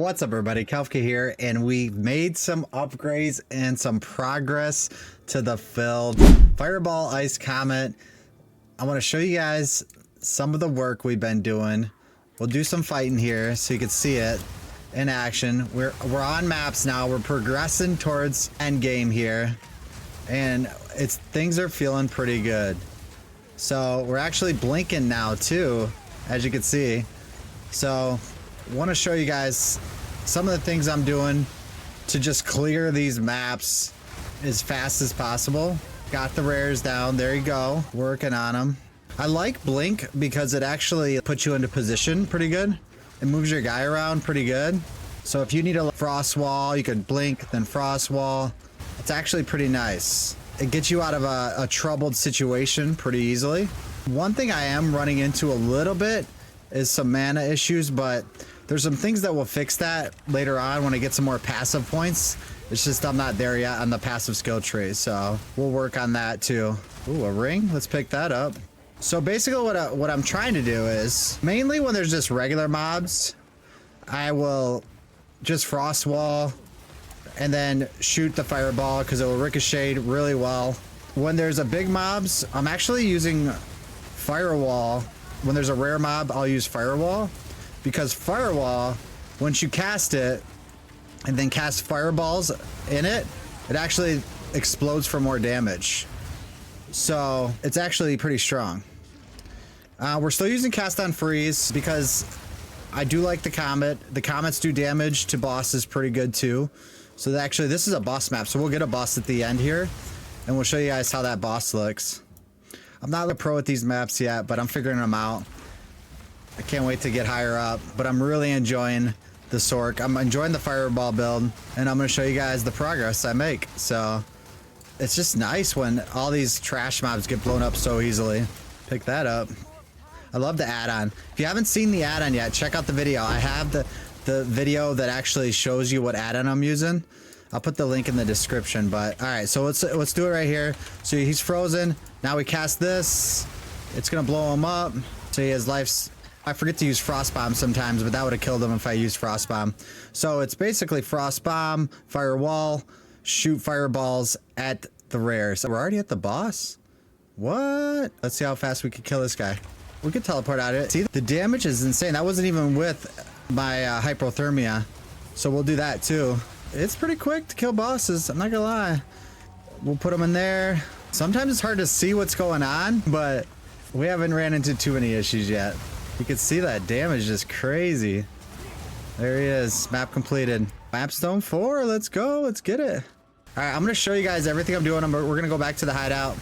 What's up, everybody? Kafka here, and we made some upgrades and some progress to the field. Fireball Ice Comet. I want to show you guys some of the work we've been doing. We'll do some fighting here so you can see it in action. We're on maps now. We're progressing towards end game here, and things are feeling pretty good. So we're actually blinking now too, as you can see. So want to show you guys some of the things I'm doing to just clear these maps as fast as possible. Got the rares down. There you go. Working on them. I like blink because it actually puts you into position pretty good. It moves your guy around pretty good. So if you need a frost wall, you could blink, then frost wall. It's actually pretty nice. It gets you out of a troubled situation pretty easily. One thing I am running into a little bit is some mana issues, but there's some things that will fix that later on when I get some more passive points. It's just I'm not there yet on the passive skill tree, so we'll work on that too. Ooh, a ring. Let's pick that up. So basically what I'm trying to do is, mainly when there's just regular mobs, I will just frost wall and then shoot the fireball because it will ricochet really well. When there's a big mobs, I'm actually using firewall. When there's a rare mob, I'll use firewall, because firewall, once you cast it and then cast fireballs in it, it actually explodes for more damage. So it's actually pretty strong. We're still using cast on freeze because I do like the comet. The comets do damage to bosses pretty good too. So actually this is a boss map, so we'll get a boss at the end here and we'll show you guys how that boss looks. I'm not a pro at these maps yet, but I'm figuring them out. I can't wait to get higher up, but I'm really enjoying the Sork. I'm enjoying the fireball build, and I'm going to show you guys the progress I make. So it's just nice when all these trash mobs get blown up so easily. Pick that up. I love the add-on. If you haven't seen the add-on yet, check out the video. I have the video that actually shows you what add-on I'm using. I'll put the link in the description, but all right, so let's do it right here. So he's frozen. Now we cast this. It's gonna blow him up. So he has life. I forget to use frost bomb sometimes, but that would have killed him if I used frost bomb. So it's basically frost bomb, firewall, shoot fireballs at the rares. We're already at the boss. What? Let's see how fast we can kill this guy. We could teleport out of it. See, the damage is insane. That wasn't even with my hypothermia. So we'll do that too. It's pretty quick to kill bosses, I'm not gonna lie. We'll put them in there. Sometimes it's hard to see what's going on, but we haven't ran into too many issues yet. You can see that damage is crazy. There he is, map completed. Mapstone 4, let's go, let's get it. All right, I'm gonna show you guys everything I'm doing. We're gonna go back to the hideout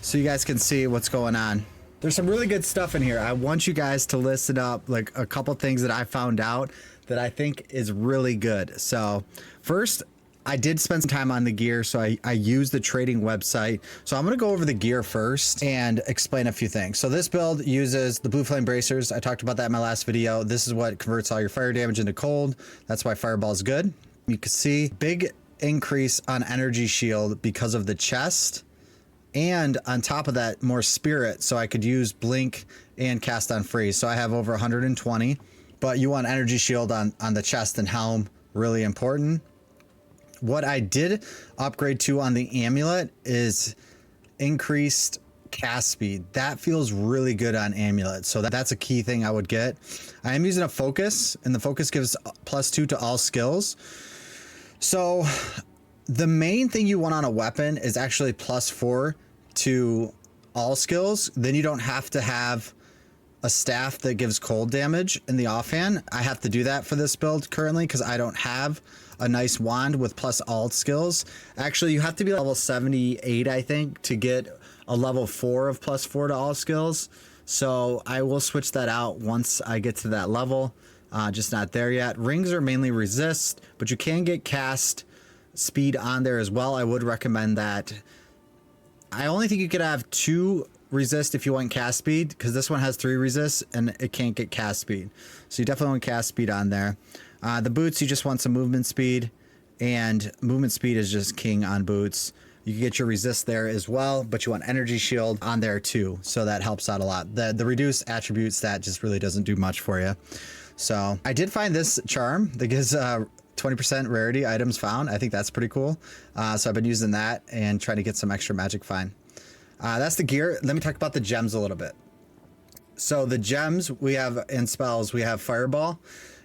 so you guys can see what's going on. There's some really good stuff in here. I want you guys to listen up like a couple things that I found out that I think is really good. So first, I did spend some time on the gear, so I used the trading website. So I'm gonna go over the gear first and explain a few things. So this build uses the blue flame bracers. I talked about that in my last video. This is what converts all your fire damage into cold. That's why fireball is good. You can see big increase on energy shield because of the chest. And on top of that, more spirit, so I could use blink and cast on freeze. So I have over 120, but you want energy shield on the chest and helm, really important. What I did upgrade to on the amulet is increased cast speed. That feels really good on amulet, so that's a key thing I would get. I am using a focus, and the focus gives +2 to all skills. So the main thing you want on a weapon is actually +4 to all skills. Then you don't have to have a staff that gives cold damage in the offhand. I have to do that for this build currently because I don't have a nice wand with plus all skills. Actually, you have to be level 78, I think, to get a level 4 of +4 to all skills. So I will switch that out once I get to that level. Just not there yet. Rings are mainly resist, but you can get cast speed on there as well. I would recommend that. I only think you could have 2 resist if you want cast speed, because this one has 3 resist and it can't get cast speed. So you definitely want cast speed on there. The boots, you just want some movement speed, and movement speed is just king on boots. You can get your resist there as well, but you want energy shield on there too, so that helps out a lot. The reduced attribute stat just really doesn't do much for you. So I did find this charm that gives 20% rarity items found. I think that's pretty cool. So I've been using that and trying to get some extra magic find. That's the gear. Let me talk about the gems a little bit. So the gems we have in spells, we have Fireball,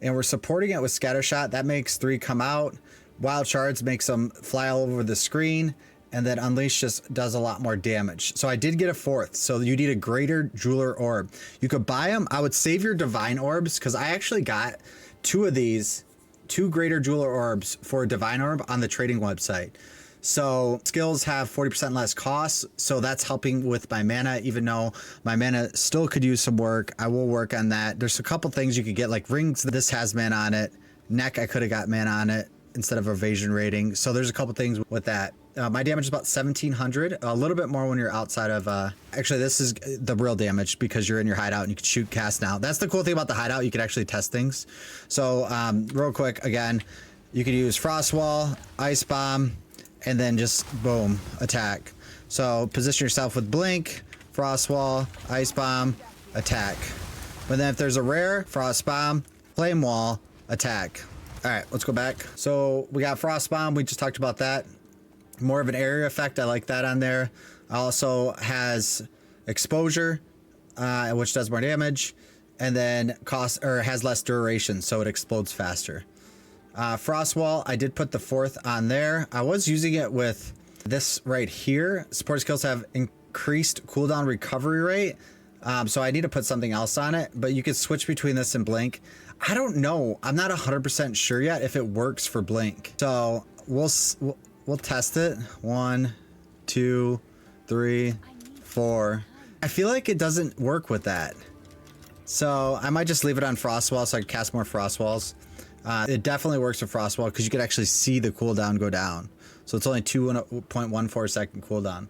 and we're supporting it with Scattershot. That makes 3 come out. Wild Shards makes them fly all over the screen, and then Unleash just does a lot more damage. So I did get a 4th. So you need a Greater Jeweler Orb. You could buy them. I would save your Divine Orbs because I actually got 2 of these, 2 Greater Jeweler Orbs for a Divine Orb on the trading website. So skills have 40% less cost, so that's helping with my mana, even though my mana still could use some work. I will work on that. There's a couple things you could get, like rings. This has mana on it. Neck, I could have got mana on it instead of evasion rating. So there's a couple things with that. My damage is about 1700, a little bit more when you're outside of, actually this is the real damage because you're in your hideout and you can shoot cast now. That's the cool thing about the hideout. You can actually test things. So real quick, again, you could use Frostwall, Ice Bomb, and then just boom, attack. So position yourself with Blink, Frostwall, Ice Bomb, attack. But then if there's a rare, Frost Bomb, Flame Wall, attack. All right, let's go back. So we got Frost Bomb. We just talked about that. More of an area effect. I like that on there. Also has exposure, which does more damage, and then has less duration, so it explodes faster. Frostwall, I did put the 4th on there. I was using it with this right here. Support skills have increased cooldown recovery rate. So I need to put something else on it, but you could switch between this and Blink. I don't know. I'm not 100% sure yet if it works for Blink. So we'll test it. 1, 2, 3, 4. I feel like it doesn't work with that. So I might just leave it on Frostwall so I can cast more Frostwalls. It definitely works with Frostwall because you could actually see the cooldown go down. So it's only 2.14 second cooldown.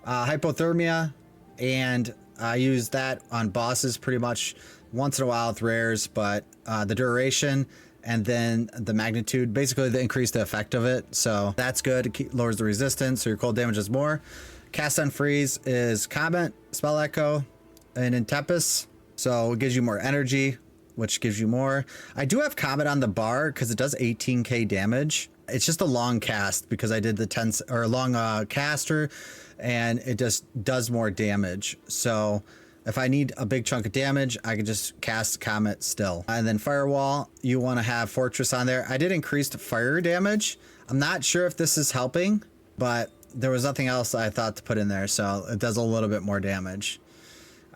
Hypothermia, and I use that on bosses pretty much once in a while with rares, but the duration and then the magnitude, basically the increase the effect of it. So that's good. It lowers the resistance, so your cold damage is more. Cast on Freeze is Comet, Spell Echo, and in Tempest. So it gives you more energy, which gives you more. I do have Comet on the bar because it does 18k damage. It's just a long cast because I did the long caster, and it just does more damage. So if I need a big chunk of damage, I can just cast Comet still. And then Firewall, you want to have Fortress on there. I did increase fire damage. I'm not sure if this is helping, but there was nothing else I thought to put in there, so it does a little bit more damage.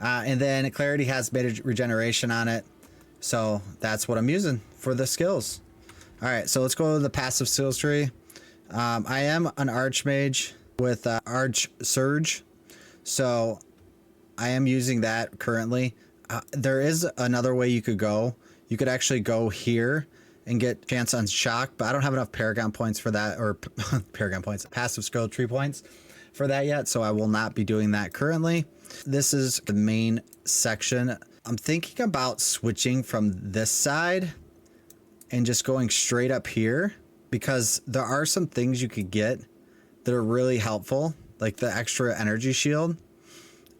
And then Clarity has meta regeneration on it. So that's what I'm using for the skills. All right, so let's go to the passive skills tree. I am an Archmage with Arch Surge, so I am using that currently. There is another way you could go. You could actually go here and get chance on shock, but I don't have enough Paragon points for that, or Paragon points, passive skill tree points for that yet, so I will not be doing that currently. This is the main section. I'm thinking about switching from this side and just going straight up here, because there are some things you could get that are really helpful, like the extra energy shield.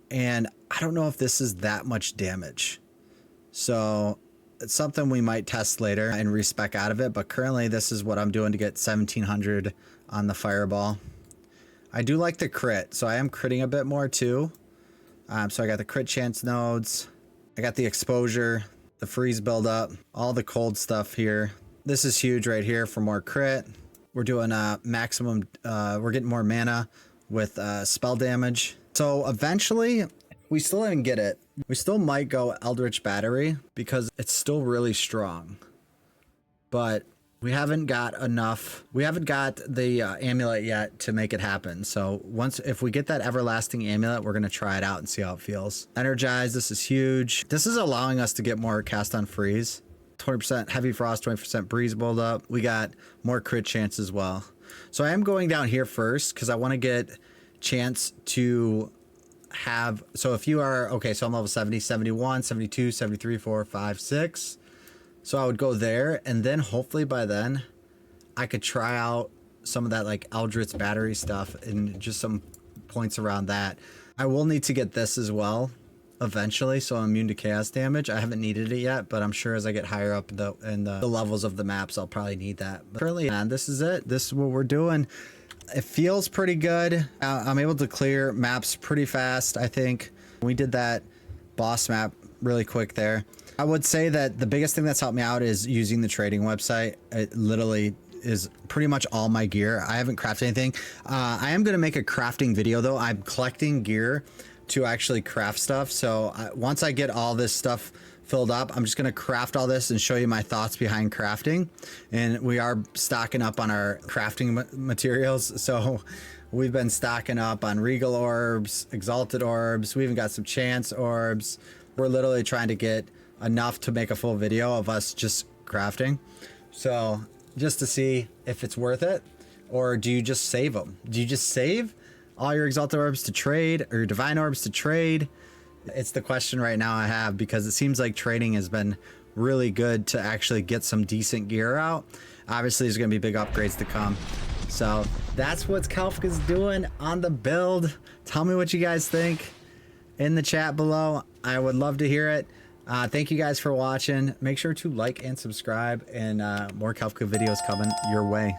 And I don't know if this is that much damage. So it's something we might test later and respec out of it. But currently this is what I'm doing to get 1700 on the Fireball. I do like the crit, so I am critting a bit more too. So I got the crit chance nodes. I got the exposure, the freeze buildup, all the cold stuff here. This is huge right here for more crit. We're doing maximum, we're getting more mana with spell damage. So eventually, we still didn't get it. We still might go Eldritch Battery because it's still really strong. But we haven't got enough. We haven't got the amulet yet to make it happen. So if we get that everlasting amulet, we're going to try it out and see how it feels. Energize, this is huge. This is allowing us to get more cast on freeze. 20% heavy frost, 20% breeze buildup. We got more crit chance as well. So I am going down here first because I want to get chance to have, so if you are, okay, so I'm level 70, 71, 72, 73, 4, 5, 6. So I would go there, and then hopefully by then I could try out some of that like Eldritch Battery stuff and just some points around that. I will need to get this as well. eventually, so I'm immune to chaos damage. I haven't needed it yet, but I'm sure as I get higher up in the levels of the maps, I'll probably need that. But currently, this is it. This is what we're doing. It feels pretty good. I'm able to clear maps pretty fast, I think. We did that boss map really quick there. I would say that the biggest thing that's helped me out is using the trading website. It literally is pretty much all my gear. I haven't crafted anything. I am going to make a crafting video though. I'm collecting gear to actually craft stuff. So once I get all this stuff filled up, I'm just going to craft all this and show you my thoughts behind crafting. And we are stocking up on our crafting materials. So we've been stocking up on regal orbs, exalted orbs. We even got some chance orbs. We're literally trying to get enough to make a full video of us just crafting. So just to see if it's worth it, or do you just save them? Do you just save all your exalted orbs to trade or your divine orbs to trade? It's the question right now I have, because it seems like trading has been really good to actually get some decent gear out. Obviously there's going to be big upgrades to come. So that's what Kefka's doing on the build. Tell me what you guys think in the chat below. I would love to hear it. Thank you guys for watching. Make sure to like and subscribe, and more Kefka videos coming your way.